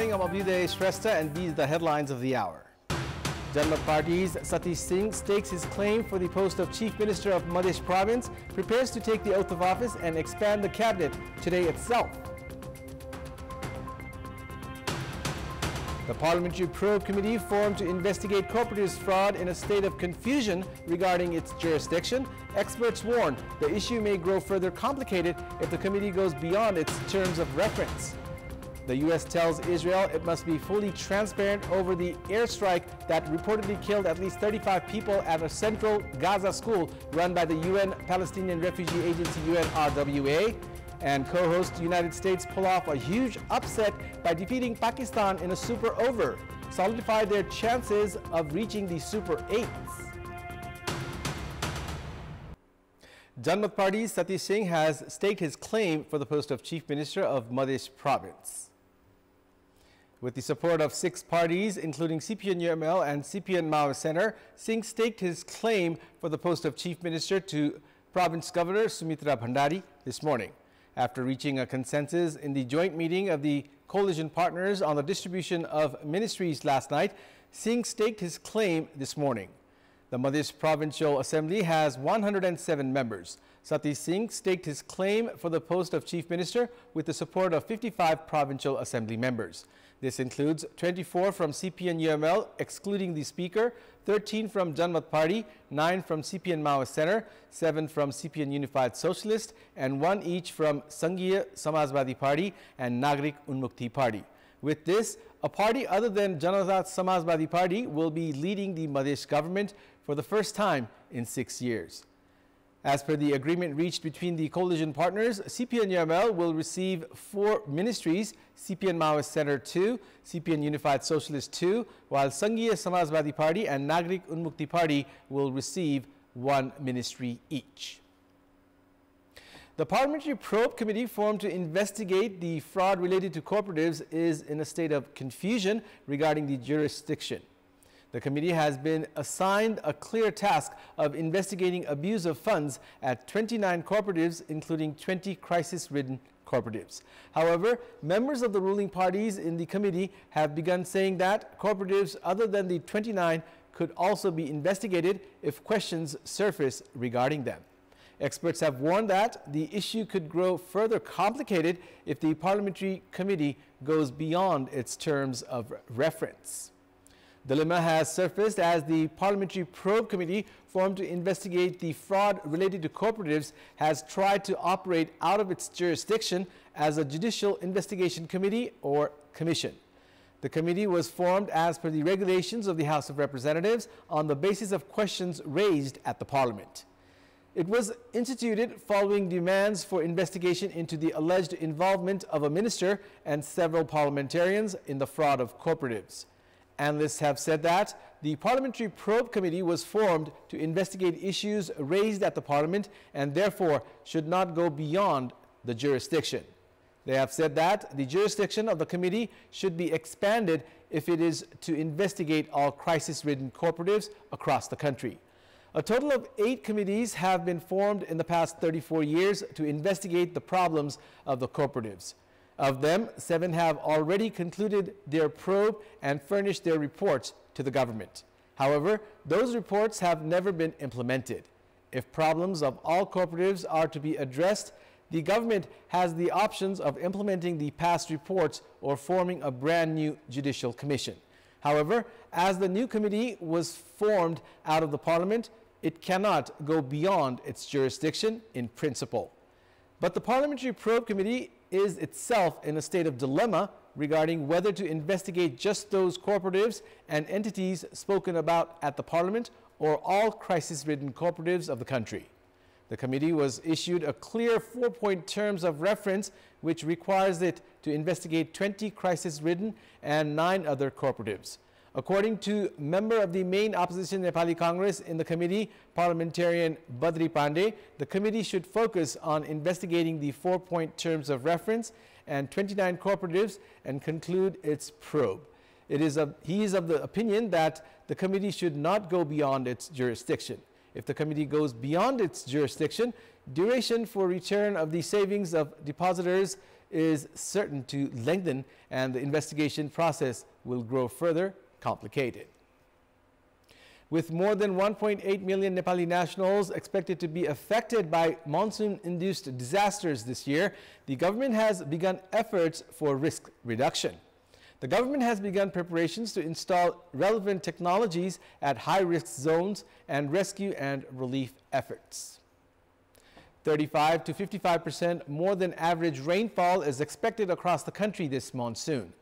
morning. I'm Abheudaya Shrestha, and these are the headlines of the hour. Janmat Party's Satish Singh stakes his claim for the post of Chief Minister of Madhya Province, prepares to take the oath of office and expand the cabinet today itself. The Parliamentary Probe Committee formed to investigate cooperatives fraud in a state of confusion regarding its jurisdiction. Experts warn the issue may grow further complicated if the committee goes beyond its terms of reference. The U.S. tells Israel it must be fully transparent over the airstrike that reportedly killed at least 35 people at a central Gaza school run by the UN Palestinian Refugee Agency UNRWA. And co-host United States pull off a huge upset by defeating Pakistan in a Super Over, solidify their chances of reaching the Super 8s. Janmat Party's Satish Singh has staked his claim for the post of Chief Minister of Madhya Province. With the support of 6 parties, including CPN-UML and CPN-Maoist Center, Singh staked his claim for the post of Chief Minister to Province Governor Sumitra Bhandari this morning. After reaching a consensus in the joint meeting of the coalition partners on the distribution of ministries last night, Singh staked his claim this morning. The Madhya Provincial Assembly has 107 members. Satish Singh staked his claim for the post of Chief Minister with the support of 55 Provincial Assembly members. This includes 24 from CPN-UML, excluding the Speaker, 13 from Janmat Party, 9 from CPN-Maoist Center, 7 from CPN Unified Socialist, and 1 each from Sanghiya Samajwadi Party and Nagrik Unmukti Party. With this, a party other than Janata Samajwadi Party will be leading the Madhya government for the first time in 6 years. As per the agreement reached between the coalition partners, CPN-UML will receive 4 ministries, CPN-Maoist Center 2, CPN Unified Socialist 2, while Sanghiya Samajwadi Party and Nagrik Unmukti Party will receive 1 ministry each. The Parliamentary Probe Committee formed to investigate the fraud related to cooperatives is in a state of confusion regarding the jurisdiction. The committee has been assigned a clear task of investigating abuse of funds at 29 cooperatives, including 20 crisis-ridden cooperatives. However, members of the ruling parties in the committee have begun saying that cooperatives other than the 29 could also be investigated if questions surface regarding them. Experts have warned that the issue could grow further complicated if the parliamentary committee goes beyond its terms of reference. Dilemma has surfaced as the Parliamentary Probe Committee formed to investigate the fraud related to cooperatives has tried to operate out of its jurisdiction as a Judicial Investigation Committee or Commission. The committee was formed as per the regulations of the House of Representatives on the basis of questions raised at the Parliament. It was instituted following demands for investigation into the alleged involvement of a minister and several parliamentarians in the fraud of cooperatives. Analysts have said that the Parliamentary Probe Committee was formed to investigate issues raised at the Parliament and therefore should not go beyond the jurisdiction. They have said that the jurisdiction of the committee should be expanded if it is to investigate all crisis-ridden cooperatives across the country. A total of 8 committees have been formed in the past 34 years to investigate the problems of the cooperatives. Of them, 7 have already concluded their probe and furnished their reports to the government. However, those reports have never been implemented. If problems of all cooperatives are to be addressed, the government has the options of implementing the past reports or forming a brand new judicial commission. However, as the new committee was formed out of the Parliament, it cannot go beyond its jurisdiction in principle. But the Parliamentary Probe Committee is itself in a state of dilemma regarding whether to investigate just those cooperatives and entities spoken about at the Parliament or all crisis-ridden cooperatives of the country. The committee was issued a clear 4-point terms of reference which requires it to investigate 20 crisis-ridden and 9 other cooperatives. According to member of the main opposition Nepali Congress in the committee, parliamentarian Badri Pandey, the committee should focus on investigating the 4-point terms of reference and 29 cooperatives and conclude its probe. He is of the opinion that the committee should not go beyond its jurisdiction. If the committee goes beyond its jurisdiction, duration for return of the savings of depositors is certain to lengthen, and the investigation process will grow further complicated. With more than 1.8 million Nepali nationals expected to be affected by monsoon-induced disasters this year, the government has begun efforts for risk reduction. The government has begun preparations to install relevant technologies at high-risk zones and rescue and relief efforts. 35 to 55% more than average rainfall is expected across the country this monsoon.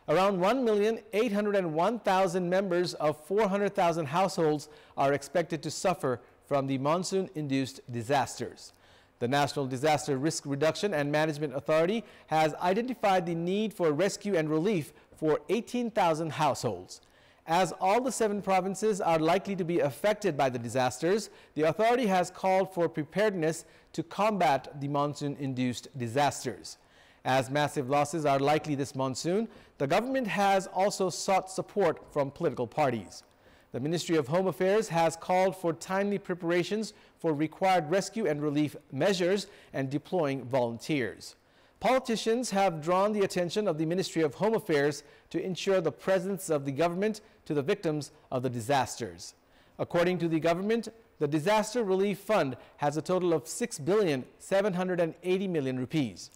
Around 1,801,000 members of 400,000 households are expected to suffer from the monsoon-induced disasters. The National Disaster Risk Reduction and Management Authority has identified the need for rescue and relief for 18,000 households. As all the 7 provinces are likely to be affected by the disasters, the authority has called for preparedness to combat the monsoon-induced disasters. As massive losses are likely this monsoon, the government has also sought support from political parties. The Ministry of Home Affairs has called for timely preparations for required rescue and relief measures and deploying volunteers. Politicians have drawn the attention of the Ministry of Home Affairs to ensure the presence of the government to the victims of the disasters. According to the government, the Disaster Relief Fund has a total of 6,780 billion rupees.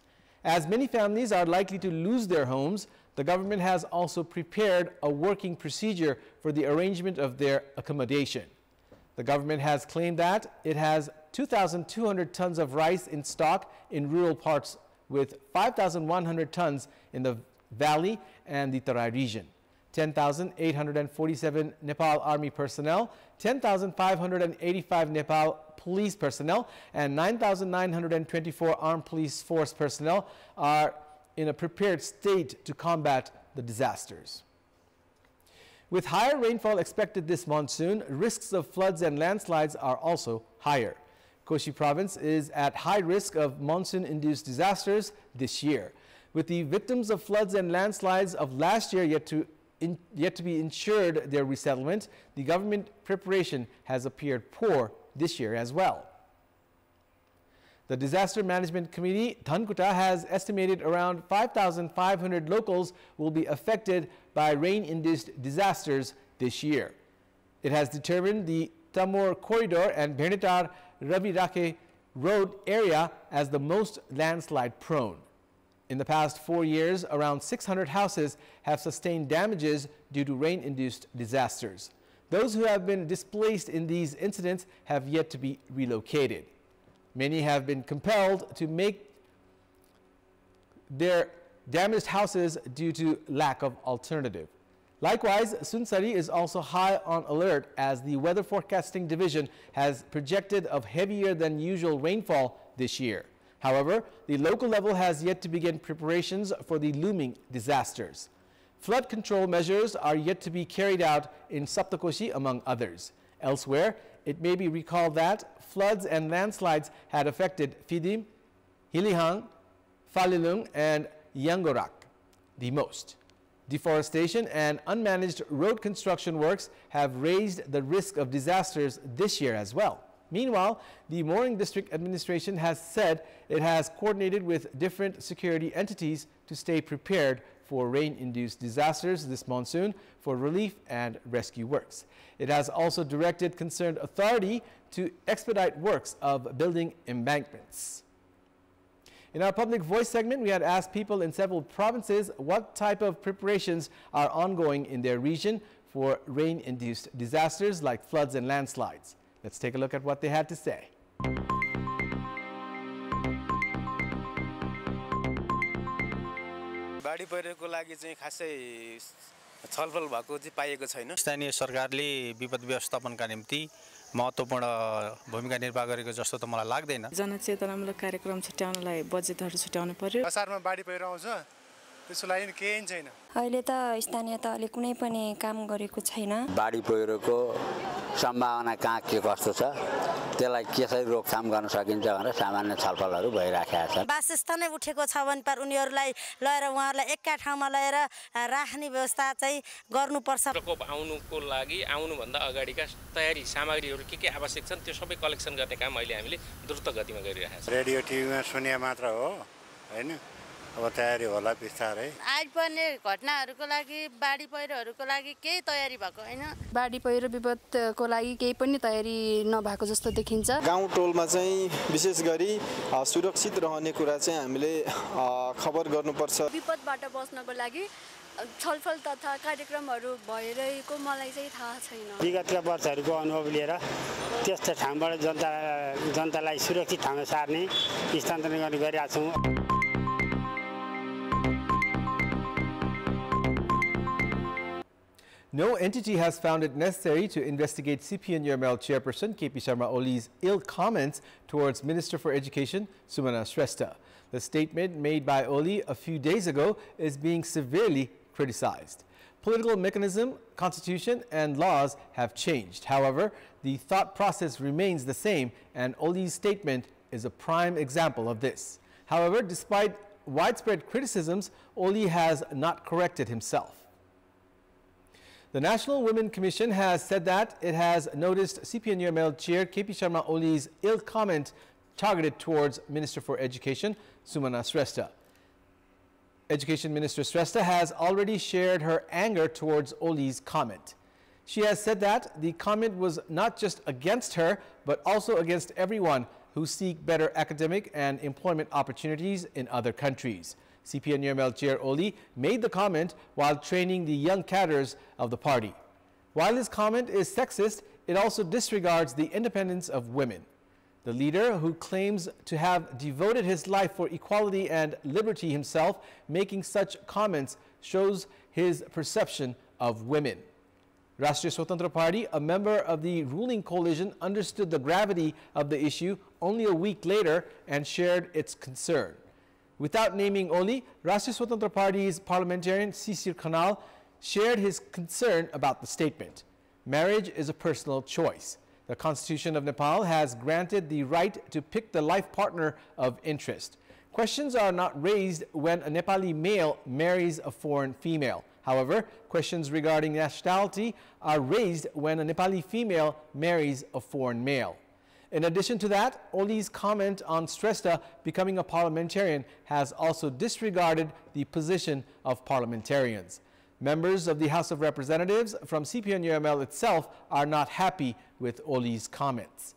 As many families are likely to lose their homes, the government has also prepared a working procedure for the arrangement of their accommodation. The government has claimed that it has 2,200 tons of rice in stock in rural parts, with 5,100 tons in the valley and the Tarai region. 10,847 Nepal Army personnel, 10,585 Nepal police personnel, and 9,924 armed police force personnel are in a prepared state to combat the disasters. With higher rainfall expected this monsoon, risks of floods and landslides are also higher. Koshi province is at high risk of monsoon-induced disasters this year. With the victims of floods and landslides of last year yet to be ensured their resettlement, the government preparation has appeared poor this year as well. The Disaster Management Committee, Dhankuta, has estimated around 5,500 locals will be affected by rain-induced disasters this year. It has determined the Tamor Corridor and Bhenetar Ravirake Road area as the most landslide prone. In the past 4 years, around 600 houses have sustained damages due to rain-induced disasters. Those who have been displaced in these incidents have yet to be relocated. Many have been compelled to make their damaged houses due to lack of alternative. Likewise, Sunsari is also high on alert as the Weather Forecasting Division has projected of heavier than usual rainfall this year. However, the local level has yet to begin preparations for the looming disasters. Flood control measures are yet to be carried out in Saptakoshi, among others. Elsewhere, it may be recalled that floods and landslides had affected Fidim, Hilihang, Falilung, and Yangorak the most. Deforestation and unmanaged road construction works have raised the risk of disasters this year as well. Meanwhile, the Mooring District Administration has said it has coordinated with different security entities to stay prepared for rain-induced disasters this monsoon for relief and rescue works. It has also directed concerned authority to expedite works of building embankments. In our Public Voice segment, we had asked people in several provinces what type of preparations are ongoing in their region for rain-induced disasters like floods and landslides. Let's take a look at what they had to say. बाढी पहिरोको लागि चाहिँ खासै छलफल भएको चाहिँ पाइएको छैन। स्थानीय सरकारले विपद व्यवस्थापनका निम्ति महत्त्वपूर्ण भूमिका निर्वाह गरेको जस्तो त मलाई लाग्दैन। जनचेतनामूलक कार्यक्रम छुट्याउनलाई बजेटहरु छुट्याउनु पर्यो। असारमा बाढी पहिरो आउँछ, त्यसको लागि केही छैन। अहिले त स्थानीय तहले कुनै पनि काम गरेको छैन। बाढी पहिरोको सम्भावना कहाँ के कस्तो छ, त्यसलाई कसरी रोकथाम गर्न सकिन्छ भनेर सामान्य छलफलहरू भइराखेका छन्। वासस्थानै उठेको छ भने पर उनीहरूलाई लिएर उहाँहरूलाई एकै ठाउँमा लिएर राख्ने व्यवस्था चाहिँ गर्नुपर्छ। प्रकोप आउनुको लागि आउनुभन्दा अगाडिका तयारी सामग्रीहरू के आवश्यक छन् त्यो सबै कलेक्सन गर्ने काम अहिले हामीले द्रुत गतिमा गरिरहेका छौँ। रेडियो टिभीमा सुने मात्र हो हैन, अब तयारी होला बिस्तारै आइपर्ने घटनाहरूको लागि बाढी पहिरोहरूको लागि केही तयारी भएको हैन बाढी पहिरो विपदको लागि केही पनि तयारी नभएको जस्तो देखिन्छ गाउँ टोलमा चाहिँ विशेष गरी सुरक्षित रहने कुरा चाहिँ हामीले खबर गर्नुपर्छ विपदबाट बच्नको लागि छलफल तथा कार्यक्रमहरू भइरहेको मलाई चाहिँ थाहा छैन विगतका वर्षहरूको अनुभव लिएर त्यस्तो ठाउँबाट जनतालाई सुरक्षित ठाउँमा सार्ने स्थानान्तरण गर्ने गरिरहेका छौँ No entity has found it necessary to investigate CPN-UML chairperson KP Sharma Oli's ill comments towards Minister for Education Sumana Shrestha. The statement made by Oli a few days ago is being severely criticized. Political mechanism, constitution and laws have changed. However, the thought process remains the same, and Oli's statement is a prime example of this. However, despite widespread criticisms, Oli has not corrected himself. The National Women Commission has said that it has noticed CPN-UML chair KP Sharma Oli's ill comment targeted towards Minister for Education Sumana Shrestha. Education Minister Shrestha has already shared her anger towards Oli's comment. She has said that the comment was not just against her, but also against everyone who seek better academic and employment opportunities in other countries. CPN-UML chair Oli made the comment while training the young cadres of the party. While his comment is sexist, it also disregards the independence of women. The leader, who claims to have devoted his life for equality and liberty himself, making such comments shows his perception of women. Rashtriya Swatantra Party, a member of the ruling coalition, understood the gravity of the issue only a week later and shared its concern. Without naming Oli, Rashtriya Swatantra Party's parliamentarian Sisir Khanal shared his concern about the statement. Marriage is a personal choice. The Constitution of Nepal has granted the right to pick the life partner of interest. Questions are not raised when a Nepali male marries a foreign female. However, questions regarding nationality are raised when a Nepali female marries a foreign male. In addition to that, Oli's comment on Shrestha becoming a parliamentarian has also disregarded the position of parliamentarians. Members of the House of Representatives from CPN-UML itself are not happy with Oli's comments.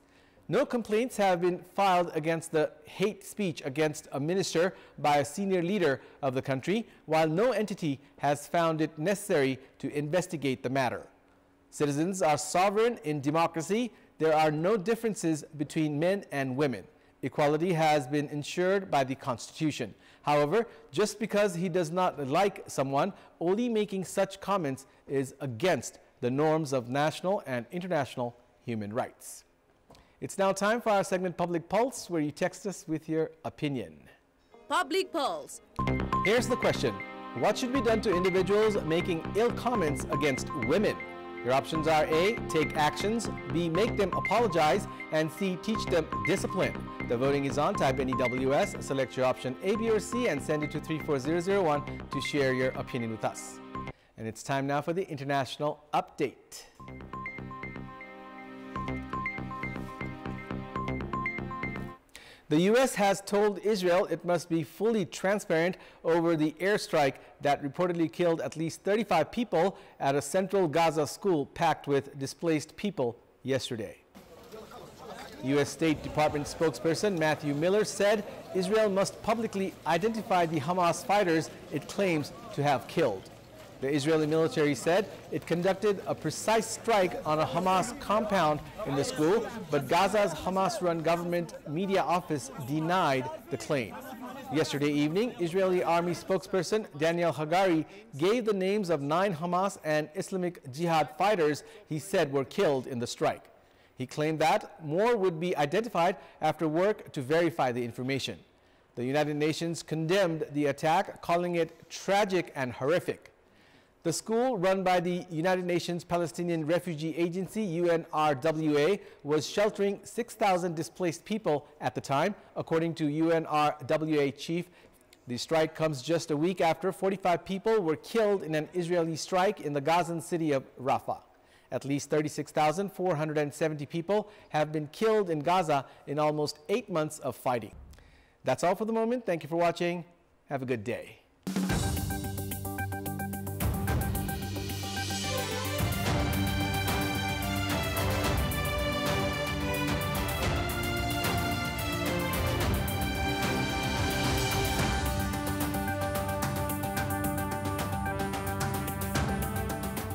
No complaints have been filed against the hate speech against a minister by a senior leader of the country, while no entity has found it necessary to investigate the matter. Citizens are sovereign in democracy. There are no differences between men and women. Equality has been ensured by the Constitution. However, just because he does not like someone, Oli making such comments is against the norms of national and international human rights. It's now time for our segment Public Pulse, where you text us with your opinion. Public Pulse. Here's the question. What should be done to individuals making ill comments against women? Your options are A, take actions, B, make them apologize, and C, teach them discipline. The voting is on. Type NEWS, select your option A, B, or C, and send it to 34001 to share your opinion with us. And it's time now for the international update. The U.S. has told Israel it must be fully transparent over the airstrike that reportedly killed at least 35 people at a central Gaza school packed with displaced people yesterday. U.S. State Department spokesperson Matthew Miller said Israel must publicly identify the Hamas fighters it claims to have killed. The Israeli military said it conducted a precise strike on a Hamas compound in the school, but Gaza's Hamas-run government media office denied the claim. Yesterday evening, Israeli army spokesperson Daniel Hagari gave the names of 9 Hamas and Islamic Jihad fighters he said were killed in the strike. He claimed that more would be identified after work to verify the information. The United Nations condemned the attack, calling it tragic and horrific. The school, run by the United Nations Palestinian Refugee Agency, UNRWA, was sheltering 6,000 displaced people at the time, according to UNRWA chief. The strike comes just a week after 45 people were killed in an Israeli strike in the Gazan city of Rafah. At least 36,470 people have been killed in Gaza in almost 8 months of fighting. That's all for the moment. Thank you for watching. Have a good day.